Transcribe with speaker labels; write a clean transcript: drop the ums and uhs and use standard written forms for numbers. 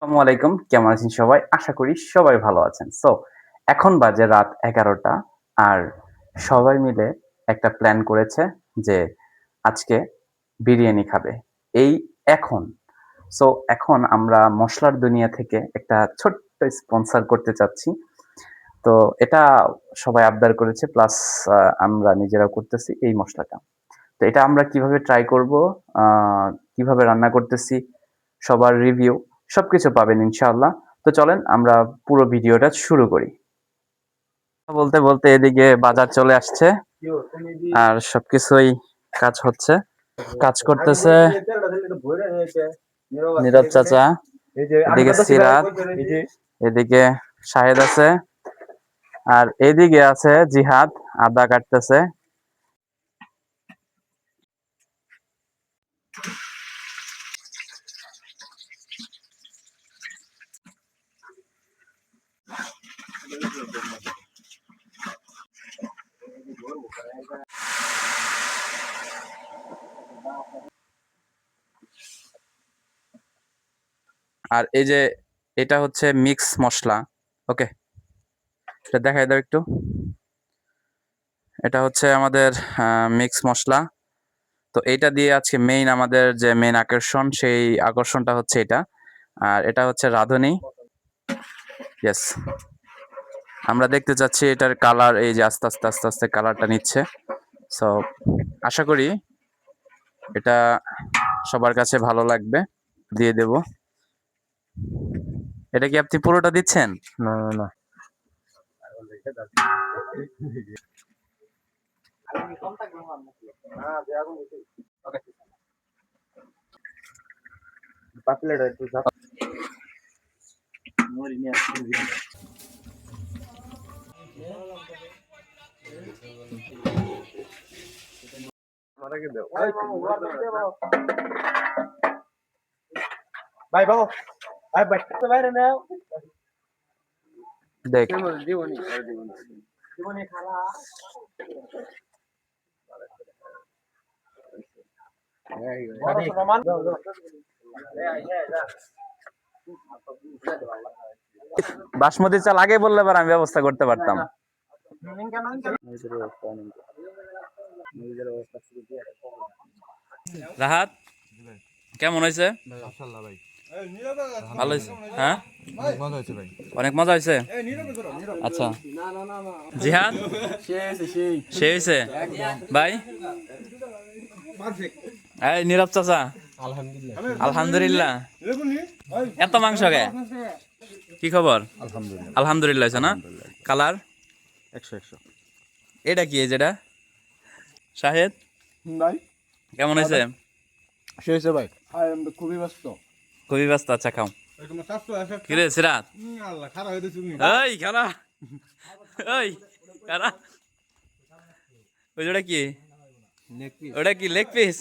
Speaker 1: আসসালামু আলাইকুম। কেমন আছেন সবাই? আশা করি সবাই ভালো আছেন। এখন বাজে রাত ১১টা আর সবাই মিলে একটা প্ল্যান করেছে যে আজকে বিরিয়ানি খাবে। এই এখন। এখন আমরা মসলার দুনিয়া থেকে একটা ছোট্ট স্পন্সর করতে চাচ্ছি। তো এটা সবাই আবদার করেছে প্লাস আমরা নিজেরাও করতেছি এই মসলাটা। তো এটা আমরা কিভাবে ট্রাই করব, আ কিভাবে রান্না করতেছি, সবার রিভিউ সবকিছু পাবেন ইনশাআল্লাহ। তো চলেন আমরা পুরো ভিডিওটা শুরু করি। বলতে এদিকে বাজার চলে আসছে আর সবকিছুই কাজ হচ্ছে। কাজ করতেছে নীরব চাচা, এদিকে সিরাত, এদিকে শাহেদ আছে আর এদিকে আছে জিহাদ আদা কাটতেছে। আর এই যে এটা হচ্ছে মিক্স মসলা। ওকে, এটা দেখাই দাও একটু। এটা হচ্ছে আমাদের মিক্স মসলা। তো এইটা দিয়ে আজকে আমাদের যে মেইন আকর্ষণ, সেই আকর্ষণটা হচ্ছে এটা। আর এটা হচ্ছে রাঁধুনি। ইয়েস, আমরা দেখতে চাচ্ছি এটার কালার, এই যে আস্তে আস্তে কালারটা নিচ্ছে। সো আশা করি এটা সবার কাছে ভালো লাগবে। দিয়ে দেব। এটা কি আপনি পুরোটা দিচ্ছেন?
Speaker 2: না, না, না। পাতলেটা একটু চাপ। ভাই বাবু, ভাই ভাই বাইরে নাও।
Speaker 1: দেখ,
Speaker 2: জীবনে খালা
Speaker 1: বাসমতি চাল আগে বললে পার আমি ব্যবস্থা করতে পারতাম। রাহাত কেমন হয়েছে? ভালো হয়েছে? হ্যাঁ, অনেক মজা হয়েছে। আচ্ছা, জিহাদ সে হয়েছে ভাই। এই নীরব চাচা, আলহামদুলিল্লাহ। এত মাংস গে, কি খবর? আলহামদুলিল্লাহ হয়েছে না? কালার
Speaker 2: 100
Speaker 1: এটা কি, এই যেটা শাহেদ
Speaker 2: ভাই
Speaker 1: কেমন হয়েছে?
Speaker 2: শেষ ভাই আমি খুবই ব্যস্ত।
Speaker 1: খুবই ব্যস্ত। আচ্ছা খাও। কিরে সিরাত, এই খারা, এই খারা, ওটা কি? ওটা কি লেগ পিস?